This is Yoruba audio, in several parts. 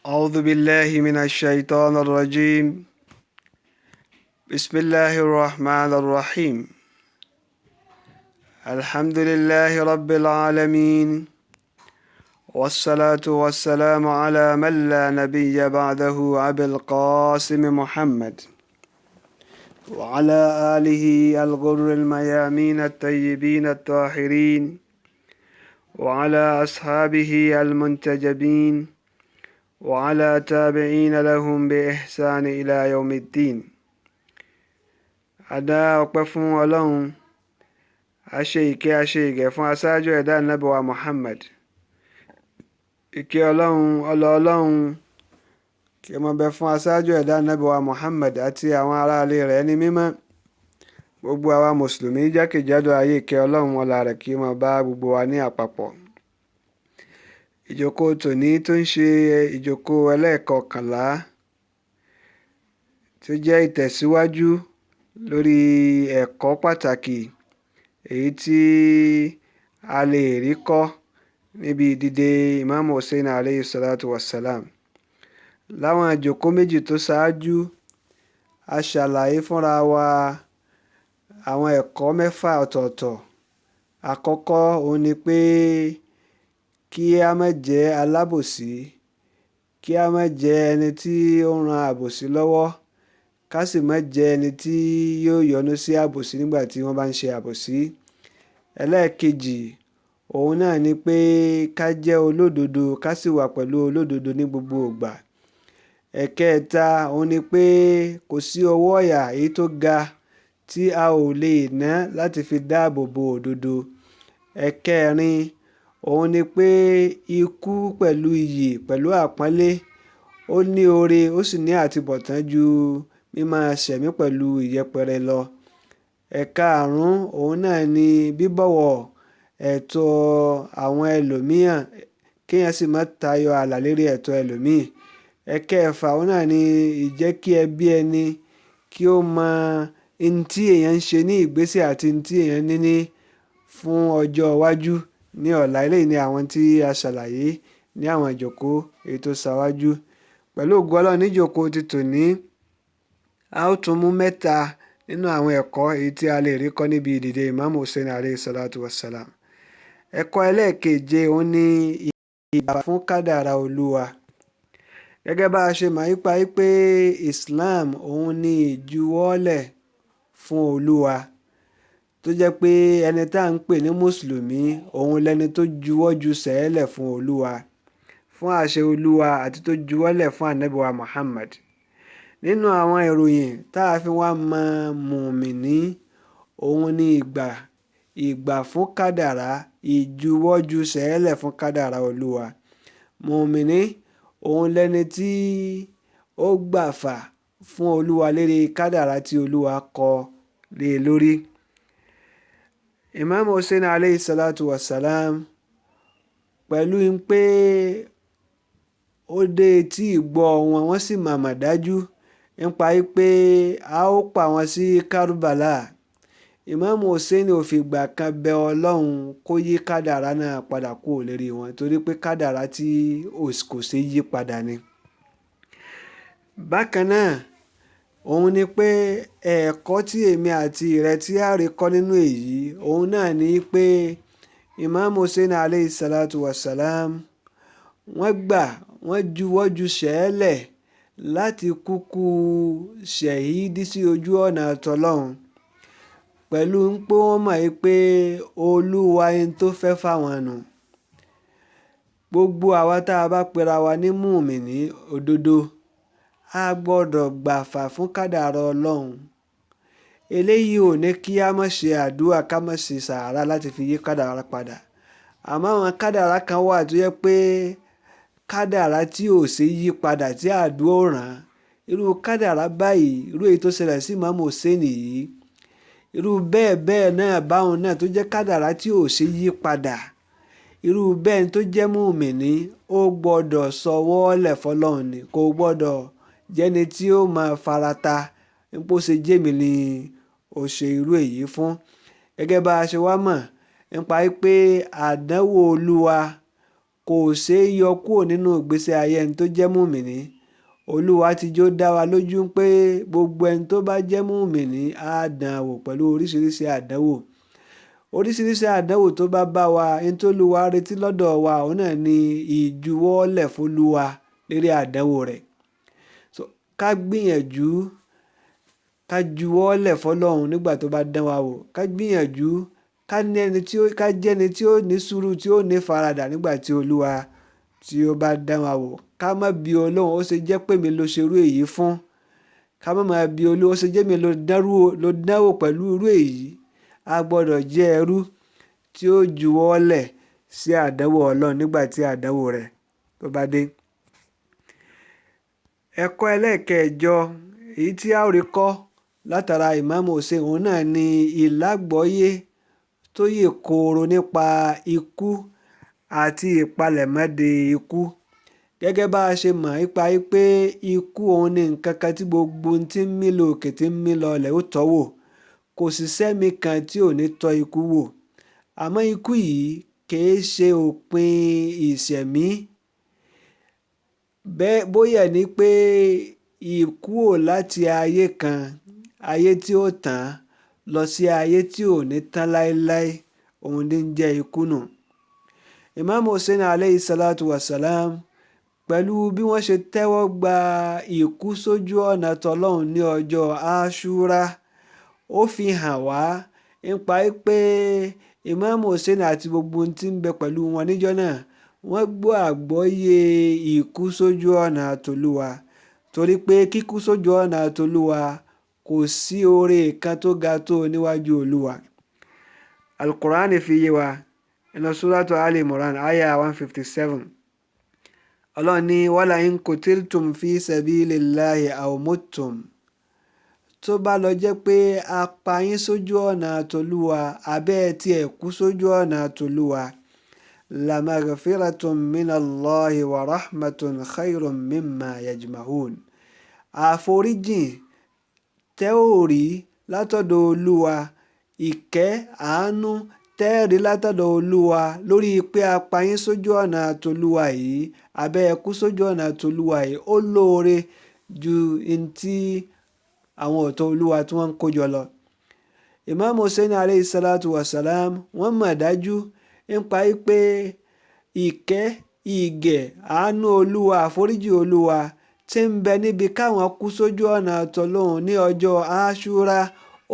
أعوذ بالله من الشيطان الرجيم. بسم الله الرحمن الرحيم. الحمد لله رب العالمين، والصلاة والسلام على من لا نبي بعده أبي القاسم محمد، وعلى آله الغر الميامين الطيبين الطاهرين، وعلى أصحابه المنتجبين، وعلى تابعين لهم بإحسان إلى يوم الدين. Adá ọpẹ́ fún Ọlọ́run, a ṣe ìkẹ́ a ṣe ìgẹ̀ fún aṣáájú ẹ̀dá Ànábì wa Muhammad. Ìkẹ́ Ọlọ́run, ọlá Ọlọ́run kí ó máa bẹ fún aṣáájú ẹ̀dá Ànábì wa Muhammad àti àwọn aráalé rẹ̀ ní mímọ́. Gbogbo àwa mùsùlùmí jákèjádò ayé, ìkẹ́ Ọlọ́run ọlá rẹ̀ kí ó máa bá gbogbo wa ní àpapọ̀. Ìjókòó tòní tó ń ṣe ìjókòó ẹlẹ́ẹ̀kọkànlá tó jẹ́ ìtẹ̀síwájú lórí ẹ̀kọ́ pàtàkì èyí tí a lè rí kọ́ níbi ìdìde Imam Hussein alayhi salatu wassalam. Láwọn ìjókòó méjì tó ṣáájú, a ṣàlàyé fúnra wa àwọn ẹ̀kọ́ mẹ́fà ọ̀tọ̀ọ̀tọ̀. Àkọ́kọ́ òun ni pé kí a má jẹ́ alábòsí, kí a má jẹ́ ẹni tí ó ń ran àbòsí lọ́wọ́, ká sì má jẹ́ ẹni tí yóò yọnu sí àbòsí nígbà tí wọ́n bá ń ṣe àbòsí. Ẹlẹ́ẹ̀kejì òun náà ni pé ká jẹ́ olódodo, ká sì wà pẹ̀lú olódodo ní gbogbo ìgbà. Ẹ̀kẹta òun ni pé kò sí owó ọ̀yà èyí tó ga tí a ò lè ná láti fi dáàbò bo òdodo. Ẹ̀kẹrin òun ni pé ikú pẹ̀lú iyì, pẹ̀lú àpọ́nlé, ó ní oore ó sì ní àtibọ̀tán ju mímáa ṣẹ̀mí pẹ̀lú ìyẹpẹrẹ lọ. Ẹ̀karùn-ún òun náà ni bíbọ̀wọ̀ ẹ̀tọ́ àwọn ẹlòmíràn, kéèyàn sì má tayọ ààlà lérí ẹ̀tọ́ ẹlòmíì. Ẹ̀kẹfà òun náà ni ìjẹ́ kí ẹbí ẹni kí ó mọ n tí èèyàn ń ṣe ní ìgbésẹ̀ àti n tí èèyàn ní fún ọjọ́ iwájú ní ọ̀la. Eléyìí ni àwọn tí a ṣàlàyé ní àwọn ìjókòó èyí tó ṣáwájú. Pẹ̀lú ògo Ọlọ́run, ní ìjókòó ti tòní, a ó tún mú mẹ́ta nínú àwọn ẹ̀kọ́ èyí tí a lè rí kọ́ níbi ìdìde Imam Hussein alayhi salatu wassalam. Ẹ̀kọ́ ẹlẹ́ẹ̀keje òun ni ìgbà fún kádàrá Olúwa. Gẹ́gẹ́ bá a ṣe mọ̀ nípa pé Islam òun ni ìjuwọ́lẹ̀ fún Olúwa, tó jẹ́ pé ẹni tá à ń pè ní mùsùlùmí òun lẹni tó juwọ́ ju sẹ́ẹ̀lẹ̀ fún Olúwa, fún àṣẹ Olúwa, àti tó juwọ́lẹ̀ fún Ànábì wa Muhammad. Nínú àwọn ìròyìn tá a fi wá mọ mùmìnì òun ni ìgbà fún kádàrá, ìjuwọ́jú sẹ́ẹ̀lẹ̀ fún kádàrá Olúwa. Mùmìnì òun lẹni tí ó gbàfà fún Olúwa lérí kádàrá tí Olúwa kọ lé lórí. Imam Hussein alayhi salatu wassalam, pẹ̀lú pé ó dé etí ìgbọ́ wọn, wọ́n sì màmá dájú nípa pé a ó pa wọn sí Karbala. Imam Hussein ò fi ìgbà kan bẹ Ọlọ́run kó yí kádàrá náà padà kúrò lérí wọn, torí pé kádàrá tí kò ṣeé yí padà ni. Bákan náà òun ni pé ẹ̀kọ́ tí èmi àti ìrẹ tí a rí kọ́ nínú èyí òun náà ni pé Imam Hussein alayhi salatu wassalam, wọ́n juwọ́ ju sẹ́ẹ̀lẹ̀ láti kúkú ṣẹ̀hídí sí ojú ọ̀nà tọlọ́run, pẹ̀lú pé wọ́n mọ̀ pé Olúwa ẹni tó fẹ́ fáwọn nù. Gbogbo àwa tá a bá pera wa ní mùmìnì òdodo, a gbọ́dọ̀ gbàfà fún kádàrá Ọlọ́run. Eléyìí ò ní kí a má ṣe àdúrà, ká má ṣe sàárà láti fi yí kádàrá padà. Àmọ́ àwọn kádàrá kan wà tó yẹ pé kádàrá tí ò ṣe yí padà, tí àdúrà ò ràn. Irú kádàrá báyìí, irú èyí tó ṣẹlẹ̀ sí Imam Hussein yìí, irú bẹ́ẹ̀ náà báwọn náà tó jẹ́ kádàrá tí ò ṣe yí padà, irú bẹ́ẹ̀ tó jẹ́ mùmìnì ó gbọ́dọ̀ sọwọ́lẹ̀ fọlọ́run ni, kò gbọ́dọ̀ jẹ́ni tí ó máa farata nípò ṣe jẹ́mi ni ó ṣe irú èyí fún. Gẹ́gẹ́ bá a ṣe wá mọ̀ nípa pé àdánwò Olúwa kò ṣeé yọ kúrò nínú ìgbésí ayé ẹni tó jẹ́ mùmìnì. Olúwa ti jó dá wa lójú pé gbogbo ẹni tó bá jẹ́ mùmìnì á dán wò pẹ̀lú oríṣiríṣi àdánwò. Oríṣiríṣi àdánwò tó bá bá wa, ohun tó Olúwa retí lọ́dọ̀ wa òun náà ni ìjuwọ́lẹ̀ f'Olúwa lérí àdánwò rẹ̀. So, ká gbìyànjú ká juwọ́lẹ̀ f'Ọlọ́run nígbà tó bá dán wa wò. Ká gbìyànjú ká jẹ́ ẹni tí ó ní sùúrù, tí ó ní faradà nígbà tí Olúwa tí ó bá dán wa wò. Ká má bi Ọlọ́run ó ṣe jẹ́ pé mi ló ṣerú èyí fún. Ká má máa bi Olúwa ó ṣe jẹ́ mi ló dánwò pẹ̀lú irú èyí. A gbọ́dọ̀ jẹ́ ẹrú tí ó juwọ́lẹ̀ sí àdánwò Ọlọ́run nígbà tí àdánwò rẹ̀ tó bá dé. Ẹ̀kọ́ ẹlẹ́ẹ̀kẹjọ èyí tí a ó rí kọ́ látara Imam Hussein òun náà ni ìlágbọ́yé tó yè kooro nípa ikú àti ìpalẹ̀mọ́ de ikú. Gẹ́gẹ́ bá a ṣe mọ̀ nípa pé ikú òun ni nǹkan kan tí gbogbo ohun tí ń mí lókè tí ń mí lọlẹ̀ ó tọ́ wò. Kò sí sẹ́mi kan tí ò ní tọ́ ikú wò. Àmọ́ ikú yìí kìí ṣe òpin ìṣẹ̀mí. Bóyá ní pé ìkúrò láti ayé kan, ayé tí ó tán, lọ sí ayé tí ò ní tán láéláé, òun ní ń jẹ́ ikú nù. Imam Hussein alayhi salatu wasalam, pẹ̀lú bí wọ́n ṣe tẹ́wọ́ gba ìkú sójú ọ̀nà tọlọ́hun ní ọjọ́ Ashura, ó fi hàn wá nípa pé Imam Hussein àti gbogbo ohun tí ń bẹ pẹ̀lú wọn níjọ́ náà, wọ́n gbọ́ àgbọ́yé ìkú sójú ọ̀nà t'Olúwa. Torí pé kíkú sójú ọ̀nà t'Olúwa kò sí oore kan tó ga tó níwájú Olúwa. Al-Qur'an fi yé wa nínú suratu Ali Imran aya 157. Ọlọ́run ní wala in qutiltum fi sabilillahi aw muttum. Tó bá lọ jẹ́ pé a pa yín sójú ọ̀nà t'Olúwa, abẹ́ tí ẹ kú sójú ọ̀nà t'Olúwa, la maghfiratun minallahi wa rahmatun khayrun mimma yajma'un. Àforíjìn tẹ́ ò rí látọ̀dọ̀ Olúwa, ìkẹ́ àánú tẹ́ rí látọ̀dọ̀ Olúwa lórí pé a pa yín sójú ọ̀nà t'Olúwa yìí, abẹ́ ẹ kú sójú ọ̀nà t'Olúwa yìí, ó lóore ju ntí àwọn ọ̀tọ̀ Olúwa tí wọ́n ń kójọ lọ. Imam Hussein alayhi salatu wasalam, wọ́n mọ̀ dájú nípa pé ìkẹ́, ìgẹ̀, àánú Olúwa, àforíjì Olúwa tí ń bẹ níbi káwọn kú sójú ọ̀nà t'Ọlọ́hun ní ọjọ́ Ashura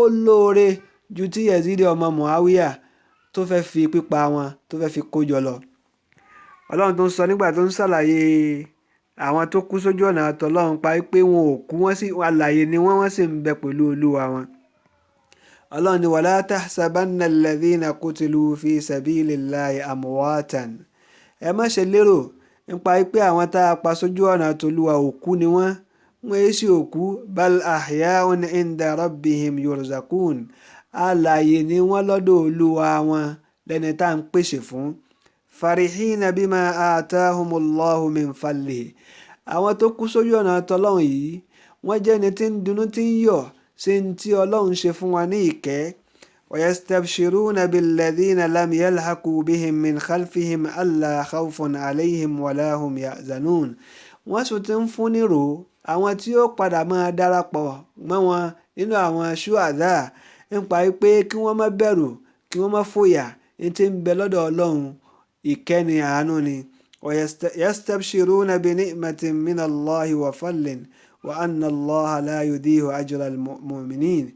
ó lóore ju tí Yazid ọmọ Muawiya tó fẹ́ fi pípa wọn tó fẹ́ fi kójọ lọ. Ọlọ́run tó ń sọ nígbà tó ń ṣàlàyé àwọn tó kú sójú ọ̀nà t'Ọlọ́hun pa pé wọn ò kú, wọ́n sì alààyè ni wọ́n sì ń bẹ pẹ̀lú Olúwa wọn. Ọlọ́run ní wala tahsabanna alladhina qutilu fi sabilillahi amwatan. Ẹ má ṣe lérò nípa pé àwọn tá a pa sójú ọ̀nà t'Olúwa òkú ni wọ́n. Wọ́n èé ṣe òkú. Bal ahya'un inda rabbihim yurzaqun. Alààyè ni wọ́n lọ́dọ̀ Olúwa wọn lẹ́ni tá à ń pèsè fún. Farihina bima atahumullahu min fadlihi. Àwọn tó kú sójú ọ̀nà t'Ọlọ́hun yìí, wọ́n jẹ́ ẹni tí ń dunnú tí ń yọ̀ sí ní tí Ọlọ́run ṣe fún wa ní ìkẹ́. Wa yastabshiruna billadhina lam yalhaqu bihim min khalfihim alla khawfun alayhim wala hum yahzanun. Wọ́n sì ti ń fún nírò àwọn tí ó padà máa darapọ̀ mọ́ wọn nínú àwọn ṣuhada nípa pé kí wọ́n má bẹ̀rù, kí wọ́n má fòyà ní tí ń bẹ lọ́dọ̀ Ọlọ́run, ìkẹ́ni àánú ni. Wa yastabshiruna bi ni'matin minallahi wa fadlin wa anna Allaha la yudi'u ajra al-mu'minin.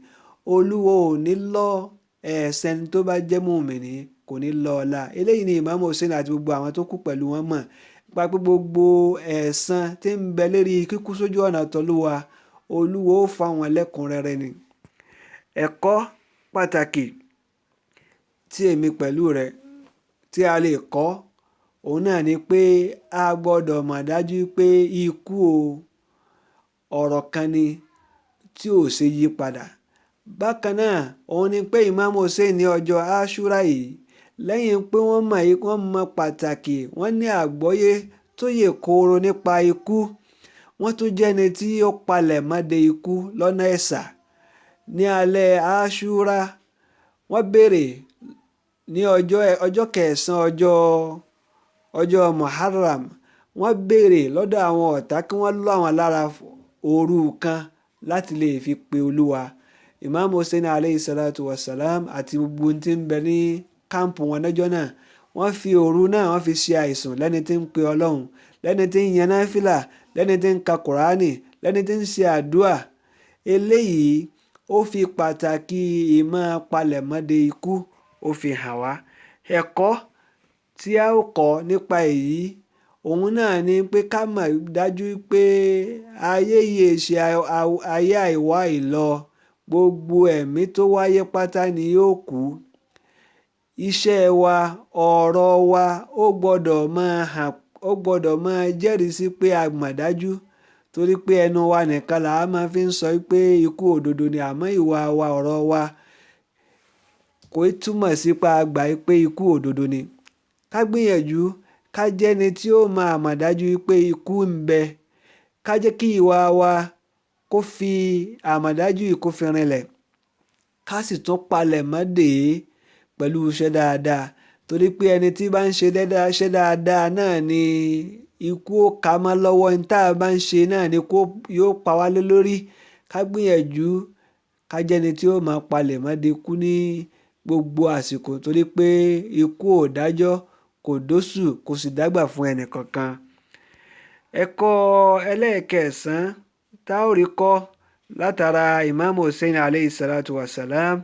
Olúwo ò ní lọ ẹ̀san tó bá jẹ́ mùmìnì, kò ní lọ ọ̀la. Eléyìí ni Imam Hussein àti gbogbo àwọn tó kú pẹ̀lú wọn mọ̀ nípa pé gbogbo ẹ̀san tí ń bẹ lérí kíkú sójú ọ̀nà t'Olúwa, Olúwo ó fún àwọn lẹ́kùnrẹ́rẹ́ ni. Ẹ̀kọ́ pàtàkì tí èmi pẹ̀lú rẹ̀ tí a lè kọ́ òun náà ni pé a gbọ́dọ̀ mọ̀ dájú pé ikú ọ̀rọ̀ kan ni tí ò ṣe yí padà. Bákan náà òun ni pé Imam Hussein ní ọjọ́ Ashura yìí, lẹ́yìn pé wọ́n mọ̀ pàtàkì, wọ́n ní àgbọ́yé tó yè kooro nípa ikú, wọ́n tún jẹ́ ẹni tí ó palẹ̀ mọ́ de ikú lọ́nà ẹ̀sà. Ní alẹ́ Ashura, wọ́n béèrè ní ọjọ́ kẹsàn-án ọjọ́ Muharram wọ́n béèrè lọ́dọ̀ àwọn ọ̀tá kí wọ́n lọ́ àwọn lára òru kan láti lè fi pe Olúwa. Imam Hussein alayhi salatu wasalam àti gbogbo ohun tí ń bẹ ní kámpù wọn lọ́jọ́ náà wọ́n fi òru náà wọ́n fi ṣe àìsùn lẹ́ni tí ń pe Ọlọ́run, lẹ́ni tí ń yan náfìlà, lẹ́ni tí ń ka Kùránì, lẹ́ni tí ń ṣe àdúà. Eléyìí ó fi pàtàkì ìmọ̀ palẹ̀mọ́de ikú ó fi hàn wá. Ẹ̀kọ́ tí a ó kọ́ nípa èyí òun náà ni pé ká mọ̀ dájú pé ayé yìí ṣe ayé àìwá ìlọ. Gbogbo ẹ̀mí tó wáyé pátá ni yóò kú. Iṣẹ́ wa, ọ̀rọ̀ wa ó gbọ́dọ̀ máa jẹ́rìí sí pé a mọ̀ dájú, torí pé ẹnu wa nìkan là á máa fi ń sọ pé ikú òdodo ni, àmọ́ ìwà wa, ọ̀rọ̀ wa kò túmọ̀ sí pé a gbà pé ikú òdodo ni. Ká gbìyànjú ká jẹ́ni tí ó máa mọ̀ dájú pé ikú ń bẹ. Ká jẹ́ kí ìwà wa kó fi àmọ̀dájú yìí kó fi rinlẹ̀. Ká sì tún palẹ̀ mọ́ dè pẹ̀lú iṣẹ́ dáadáa, torí pé ẹni tí bá ń ṣe dáadáa náà ni ikú ó ká mọ́ lọ́wọ́. Ní tá a bá ń ṣe náà ni yóò pa wá lé lórí. Ká gbìyànjú ká jẹ́ni tí ó máa palẹ̀ mọ́ de kú ní gbogbo àsìkò, torí pé ikú ò dájọ́, kò dóṣù, kò sì dágbà fún ẹnì kankan. Ẹ̀kọ́ ẹlẹ́ẹ̀kẹsàn tá ò rí kọ́ látara Imam Hussein alayhi salatu wasalam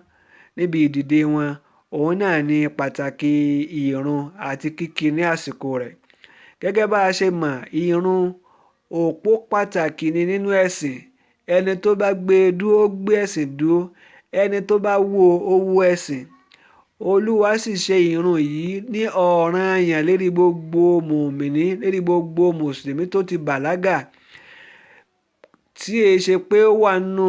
níbi ìdìde wọn òun náà ni pàtàkì ìrun àti kíkí ní àsìkò rẹ̀. Gẹ́gẹ́ bá a ṣe mọ̀, ìrun òpó pàtàkì ni nínú ẹ̀sìn. Ẹni tó bá gbé dúró gbé ẹ̀sìn dúró, ẹni tó bá wó ó wó ẹ̀sìn. Olúwa sì ṣe ìrun yìí ní ọ̀ranyàn lérí gbogbo mùmìnì, lérí gbogbo mùsùlùmí tó ti bàlágà, tí è ṣe pé ó wà nínú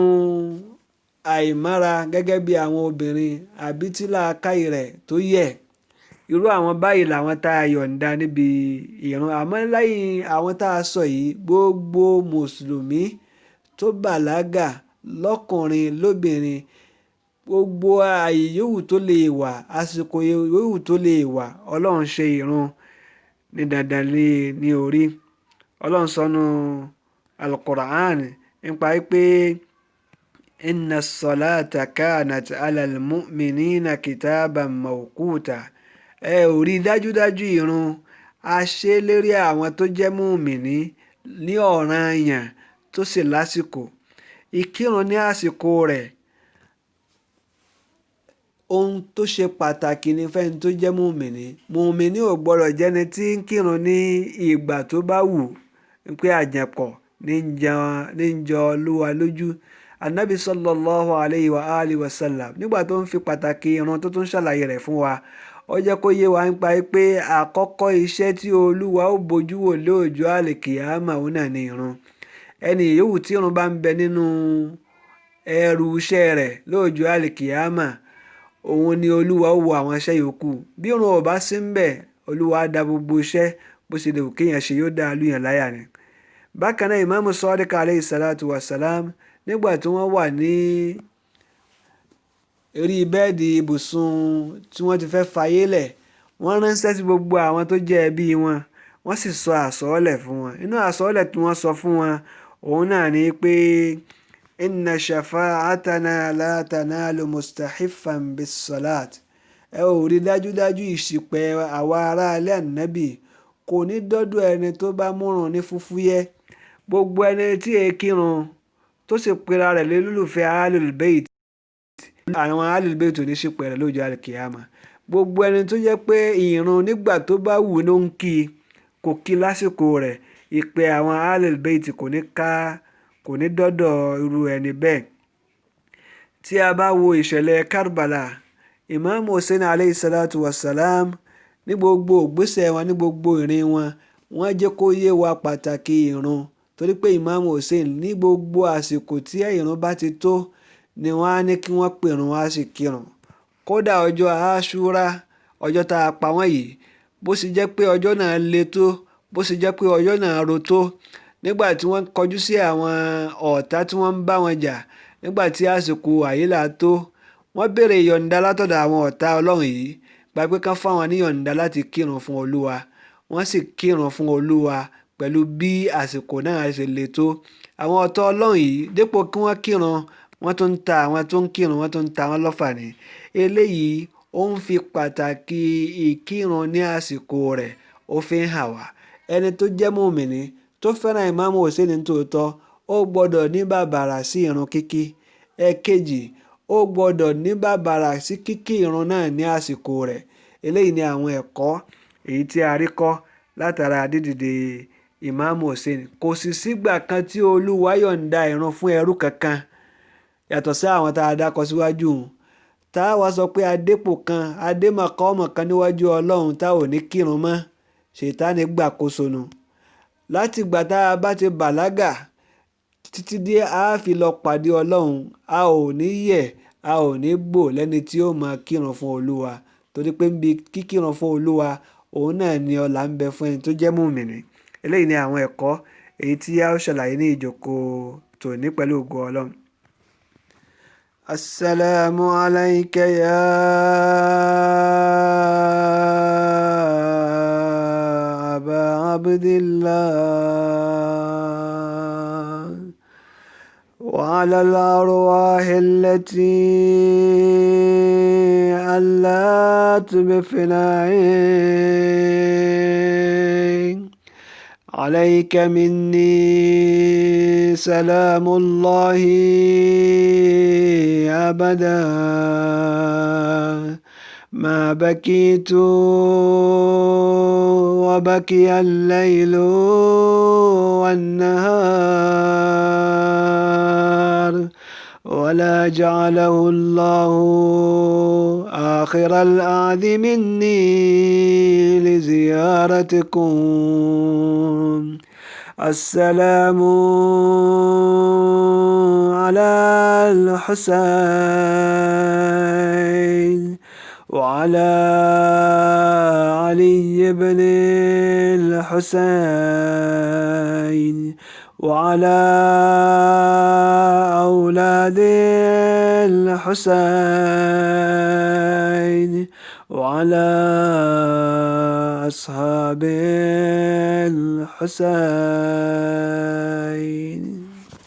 àìmára gẹ́gẹ́ bí àwọn obìnrin àbí tí làákàyè rẹ̀ tó yẹ̀. Irú àwọn báyìí làwọn tá a yọ̀ǹda níbi ìrun. Àmọ́ lẹ́yìn àwọn tá a sọ yìí, gbogbo mùsùlùmí tó bàlágà lọ́kùnrin lóbìnrin, gbogbo ààyè yòówù tó lè wà, àsìkò yòówù tó lè wà, Ọlọ́run ṣe ìrun ní dandan ní orí. Ọlọ́run sọnù Al-Qur'an nípa pé inna as-salata kanat 'ala al-mu'minina kitaban mawquta. Ẹ ò rí dájúdájú ìrun a ṣe lérí àwọn tó jẹ́ mùmìnì ní ọ̀ranyàn tó sì lásìkò. Ìkírun ní àsìkò rẹ̀ ohun tó ṣe pàtàkì ní fẹ́ni tó jẹ́ mùmìnì. Mùmìnì ò gbọ́dọ̀ jẹ́ni tí ń kírun ní ìgbà tó bá wù, pé àjẹpọ̀ ní ń jọ Olúwa lójú. Anabi sallallahu alayhi wa alihi wa sallam nígbà tó ń fi pàtàkì ìrun tó tún ṣàlàyé rẹ̀ fún wa, ó jẹ́ kó yé wa nípa pé àkọ́kọ́ iṣẹ́ tí Olúwa ó bojú wò lọ́jọ́ àlìkìyámà òun náà ni ìrun. Ẹni yòówù tí ìrun bá ń bẹ nínú ẹrù iṣẹ́ rẹ̀ lọ́jọ́ àlìkìyámà, òun ni Olúwa ó wo àwọn iṣẹ́ yòókù. Bí ìrun ò bá sí ń bẹ, Olúwa á dá gbogbo iṣẹ́ bó ṣe lè wù kéèyàn ṣe, yóò dá a lùyàn láyà ni. Bákan náà, Imam Sadiq alayhi salatu wasalam nígbà tí wọ́n wà ní orí bẹ́ẹ̀dì ibùsùn tí wọ́n ti fẹ́ fayé lẹ̀, wọ́n ránṣẹ́ sí gbogbo àwọn tó jẹ́ ẹbí wọn, wọ́n sì sọ àsọọ́lẹ̀ fún wọn. Inú àsọọ́lẹ̀ tí wọ́n sọ fún wọn òun náà ni pé inna shafa'atana la tanalu mustahiffan bis salat. Ẹ ò rí dájúdájú ìṣìpẹ̀ àwa ará ilé Ànábì kò ní dọ́dọ̀ ẹni tó bá múrun ní fúfúyẹ́. Gbogbo ẹni tí è kírun tó sì pera rẹ̀ lólùfẹ́ Ahlul Bayt, àwọn Ahlul Bayt ò ní ṣìpẹ̀ rẹ̀ lọ́jọ́ àlìkìyámà. Gbogbo ẹni tó jẹ́ pé ìrun nígbà tó bá wù ló ń kí, kò kí lásìkò rẹ̀, ìpè àwọn Ahlul Bayt kò ní dọ́dọ̀ irú ẹni bẹ́ẹ̀. Tí a bá wo ìṣẹ̀lẹ̀ Karbala, Imam Hussein alayhi salatu wasalam ní gbogbo ìgbésẹ̀ wọn, ní gbogbo ìrìn wọn, wọ́n jẹ́ kó yé wa pàtàkì ìrun, torí pé Imam Hussein ní gbogbo àsìkò tí ìrun bá ti tó ni wọ́n á ní kí wọ́n pèrun, wọ́n á sì kírun. Kódà ọjọ́ Àṣúrà, ọjọ́ tá a pa wọ́n yìí, bó sì jẹ́ pé ọjọ́ náà le tó, bó sì jẹ́ pé ọjọ́ náà ro tó, nígbà tí wọ́n kọjú sí àwọn ọ̀tá tí wọ́n ń bá wọn jà, nígbà tí àsìkò àyílà tó, wọ́n béèrè ìyọ̀ǹda látọ̀dọ̀ àwọn ọ̀tá Ọlọ́run yìí, gba pé kán fáwọn níyọ̀ǹda láti kírun fún Olúwa. wọ́n sì kírun fún Olúwa pẹ̀lú bí àsìkò náà ṣe le tó. Àwọn ọ̀tá Ọlọ́run yìí dípò kí wọ́n kírun, wọ́n tún ń ta àwọn tó ń kírun, wọ́n tún ń ta wọ́n lọ́fà ni. Eléyìí ó ń fi pàtàkì ìkírun ní àsìkò rẹ̀ ó fi ń hàn wá. Ẹni tó jẹ́ mùmínì tó fẹ́ràn Ìmáàmù Hùséènì tòótọ́, ó gbọ́dọ̀ ní bàbàrà sí ìrun kíkí. Ẹ̀kejì, ó gbọ́dọ̀ ní bàbàrà sí kíkí ìrun náà ní àsìkò rẹ̀. Eléyìí ni àwọn ẹ̀kọ́ èyí tí a rí kọ́ látara dídìde Ìmáàmù Hùséènì. Kò sì sígbà kan tí Olúwa yọ̀ǹda ìrun fún ẹrú kankan yàtọ̀ sí àwọn tá a dákọ síwájú hùn. Tá a wá sọ pé adépò kan, adémọ̀kọ́mọ̀ kan níwájú Ọlọ́run tá ò ní kírun mọ́, Ṣètánì gbàkóso nù. Láti ìgbà tá a bá ti bàlágà títí dé a fi lọ pàdé Ọlọ́run, a ò ní yẹ̀, a ò ní gbò lẹ́ni tí ó máa kírun fún Olúwa, torí pé níbi kíkírun fún Olúwa, òun náà ni ọlá ń bẹ fún ẹni tó jẹ́ mùmínì. Eléyìí ni àwọn ẹ̀kọ́ èyí tí a ó ṣàlàyé ní ìjókòó tòní pẹ̀lú ògo Ọlọ́run. Assalamu alayka ya Aba Abdillah wa ala al-arwah allati allat bifinaik. عليك مني سلام الله أبدا ما بكيت وبكي الليل والنهار ولا جعله الله آخر الأعد مني لزيارتكم. السلام على الحسين وعلى علي بن الحسين وعلى أولاد الحسين وعلى أصحاب الحسين.